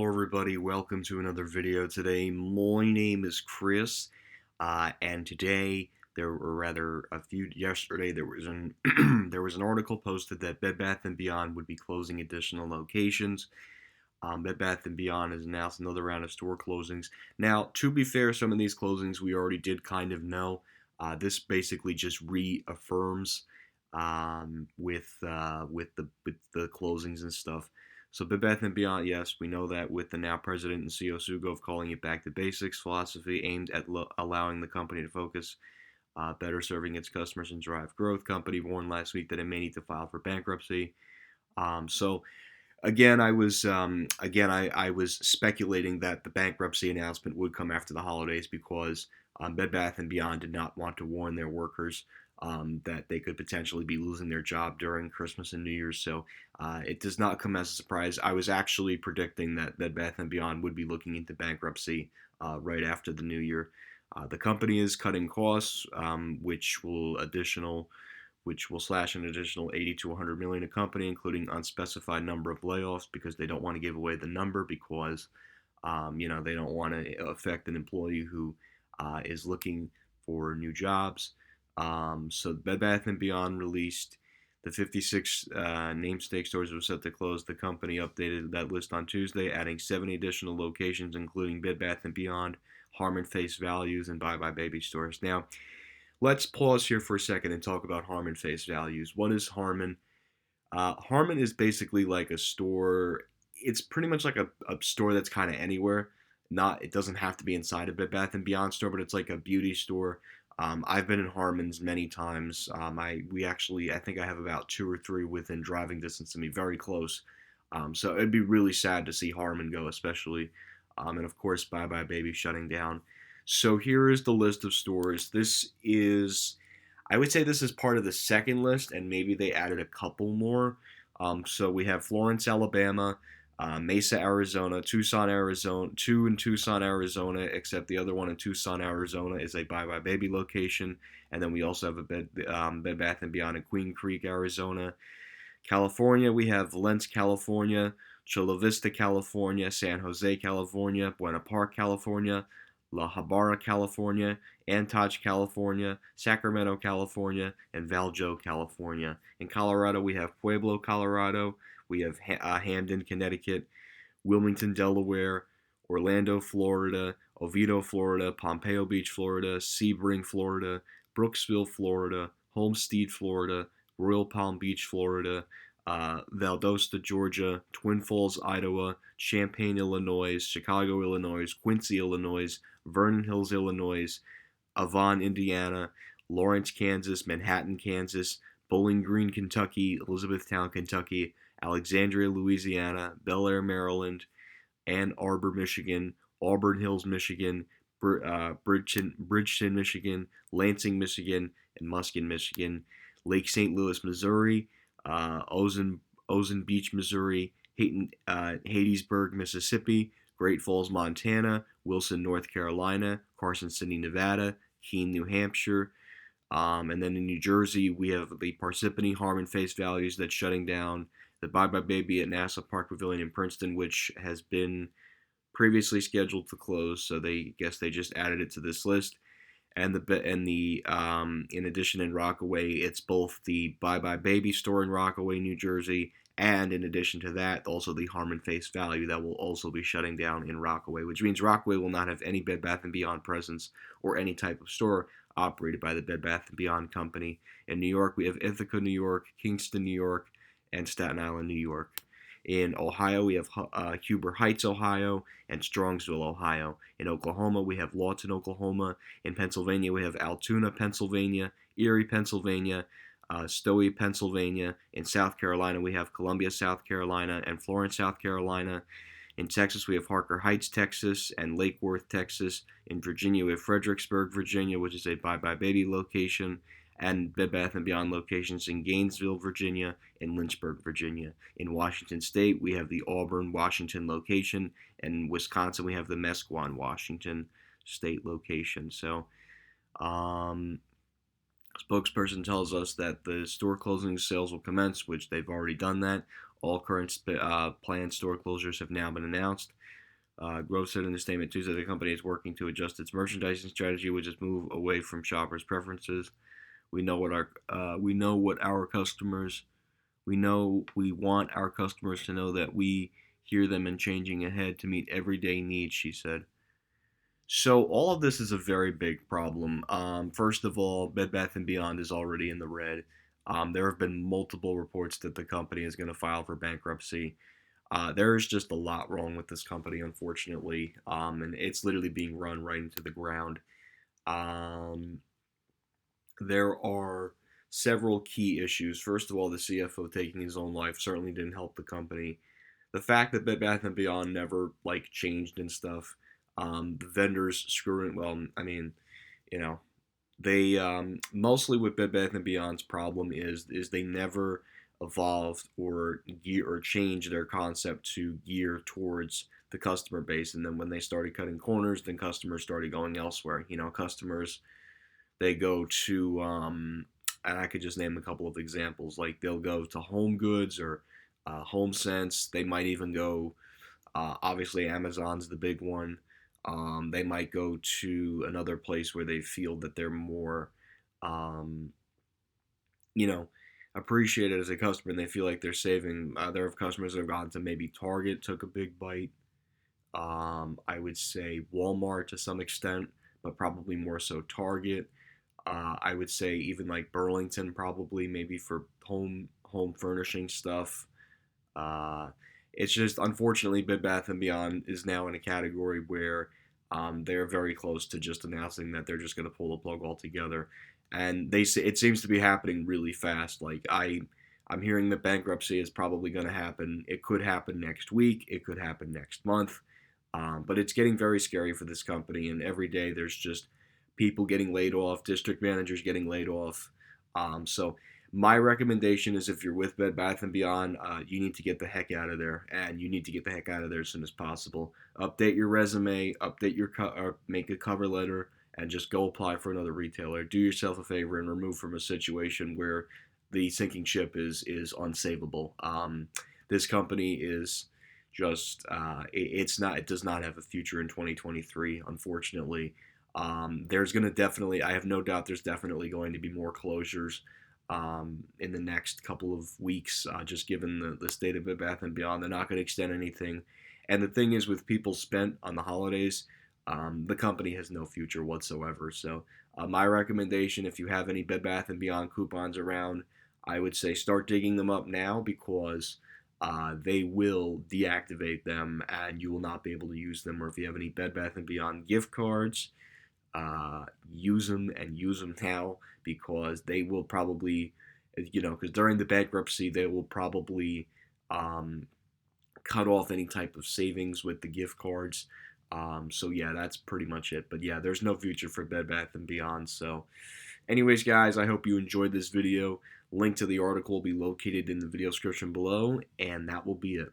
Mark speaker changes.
Speaker 1: Hello everybody, welcome to another video today. My name is Chris, and today, yesterday there was an there was an article posted that Bed Bath & Beyond would be closing additional locations. Bed Bath & Beyond has announced another round of store closings. Now, to be fair, some of these closings we already did kind of know. This basically just reaffirms with the closings and stuff. So Bed Bath & Beyond, yes, we know that with the now president and CEO Sugov calling it back to basics philosophy aimed at allowing the company to focus better serving its customers and drive growth. Company warned last week that it may need to file for bankruptcy. So again, I was speculating that the bankruptcy announcement would come after the holidays because Bed Bath and Beyond did not want to warn their workers that they could potentially be losing their job during Christmas and New Year's. So it does not come as a surprise. I was actually predicting that Bed Bath and Beyond would be looking into bankruptcy right after the New Year. The company is cutting costs, which will slash an additional 80 to 100 million a company, including unspecified number of layoffs because they don't want to give away the number because they don't want to affect an employee who is looking for new jobs. So Bed Bath & Beyond released the 56 namesake stores were set to close. The company updated that list on Tuesday, adding 70 additional locations, including Bed Bath & Beyond, Harmon Face Values, and Bye Bye Baby stores. Now, let's pause here for a second and talk about Harmon Face Values. What is Harmon? Harmon is basically like a store. It's pretty much like a store that's kind of anywhere. It doesn't have to be inside a Bed Bath and Beyond store, but it's like a beauty store. I've been in Harmon's many times. I think I have about two or three within driving distance to me, very close. So it'd be really sad to see Harmon go, especially, and of course, Bye Bye Baby shutting down. So here is the list of stores. I would say this is part of the second list, and maybe they added a couple more. So we have Florence, Alabama, Mesa, Arizona, Tucson, Arizona, two in Tucson, Arizona, except the other one in Tucson, Arizona is a Bye Bye Baby location. And then we also have a Bed Bath & Beyond in Queen Creek, Arizona. California, we have Valence, California, Chula Vista, California, San Jose, California, Buena Park, California, La Habra, California, Antage, California, Sacramento, California, and Valjo, California. In Colorado, we have Pueblo, Colorado. We have Hamden, Connecticut, Wilmington, Delaware, Orlando, Florida, Oviedo, Florida, Pompeo Beach, Florida, Sebring, Florida, Brooksville, Florida, Homestead, Florida, Royal Palm Beach, Florida, Valdosta, Georgia, Twin Falls, Idaho, Champaign, Illinois, Chicago, Illinois, Quincy, Illinois, Vernon Hills, Illinois, Avon, Indiana, Lawrence, Kansas, Manhattan, Kansas, Bowling Green, Kentucky, Elizabethtown, Kentucky, Alexandria, Louisiana, Bel Air, Maryland, Ann Arbor, Michigan, Auburn Hills, Michigan, Bridgeton, Michigan, Lansing, Michigan, and Muskin, Michigan, Lake St. Louis, Missouri, Ozen Beach, Missouri, Hattiesburg, Mississippi, Great Falls, Montana, Wilson, North Carolina, Carson City, Nevada, Keene, New Hampshire. And then in New Jersey, we have the Parsippany Harmon Face Values that's shutting down, the Bye Bye Baby at Nassau Park Pavilion in Princeton, which has been previously scheduled to close, so they just added it to this list. And in addition in Rockaway, it's both the Bye Bye Baby store in Rockaway, New Jersey, and in addition to that, also the Harmon Face Value that will also be shutting down in Rockaway, which means Rockaway will not have any Bed Bath & Beyond presence or any type of store operated by the Bed Bath & Beyond company. In New York, we have Ithaca, New York, Kingston, New York, and Staten Island, New York. In Ohio, we have Huber Heights, Ohio, and Strongsville, Ohio. In Oklahoma, we have Lawton, Oklahoma. In Pennsylvania, we have Altoona, Pennsylvania, Erie, Pennsylvania, Stowey, Pennsylvania. In South Carolina, we have Columbia, South Carolina, and Florence, South Carolina. In Texas, we have Harker Heights, Texas, and Lake Worth, Texas. In Virginia, we have Fredericksburg, Virginia, which is a Bye Bye Baby location, and Bed Bath & Beyond locations in Gainesville, Virginia, and Lynchburg, Virginia. In Washington State, we have the Auburn, Washington location, and in Wisconsin, we have the Mesquite, Washington State location. So, spokesperson tells us that the store closing sales will commence, which they've already done that. All current planned store closures have now been announced. Grove said in a statement Tuesday the company is working to adjust its merchandising strategy, which is move away from shoppers' preferences. We know what our customers we want our customers to know that we hear them and changing ahead to meet everyday needs, she said. So all of this is a very big problem. First of all, Bed Bath and Beyond is already in the red. There have been multiple reports that the company is going to file for bankruptcy. There is just a lot wrong with this company, unfortunately, and it's literally being run right into the ground. Um, there are several key issues. First of all, the CFO taking his own life certainly didn't help the company. The fact that Bed Bath and Beyond never like changed and stuff. The vendors screwing. Well, I mean, you know, they mostly with Bed Bath and Beyond's problem is they never evolved or gear or changed their concept to gear towards the customer base. And then when they started cutting corners, then customers started going elsewhere. Customers they go to and I could just name a couple of examples. Like they'll go to Home Goods or Home Sense. They might even go. Obviously, Amazon's the big one. They might go to another place where they feel that they're more, um, you know, appreciated as a customer, and they feel like they're saving. There are customers that have gone to maybe Target, took a big bite. I would say Walmart to some extent, but probably more so Target. I would say even like Burlington, probably maybe for home furnishing stuff. Uh, it's just unfortunately Bed Bath and Beyond is now in a category where they're very close to just announcing that they're just going to pull the plug altogether, and they say it seems to be happening really fast. Like I'm hearing that bankruptcy is probably going to happen. It could happen next week. It could happen next month. But it's getting very scary for this company, and every day there's just people getting laid off, district managers getting laid off. So my recommendation is if you're with Bed Bath and Beyond, you need to get the heck out of there, and you need to get the heck out of there as soon as possible. Update your resume, update your or make a cover letter, and just go apply for another retailer. Do yourself a favor and remove from a situation where the sinking ship is unsavable. This company is just it does not have a future in 2023, unfortunately. There's going to definitely, I have no doubt there's definitely going to be more closures in the next couple of weeks, just given the state of Bed Bath and Beyond. They're not going to extend anything. And the thing is, with people spent on the holidays, the company has no future whatsoever. So my recommendation, if you have any Bed Bath and Beyond coupons around, I would say start digging them up now, because they will deactivate them and you will not be able to use them. Or if you have any Bed Bath and Beyond gift cards, use them and use them now, because they will probably, because during the bankruptcy they will probably um, cut off any type of savings with the gift cards. So yeah, that's pretty much it. But yeah, there's no future for Bed Bath and Beyond. So anyways, guys, I hope you enjoyed this video. Link to the article will be located in the video description below, and that will be it.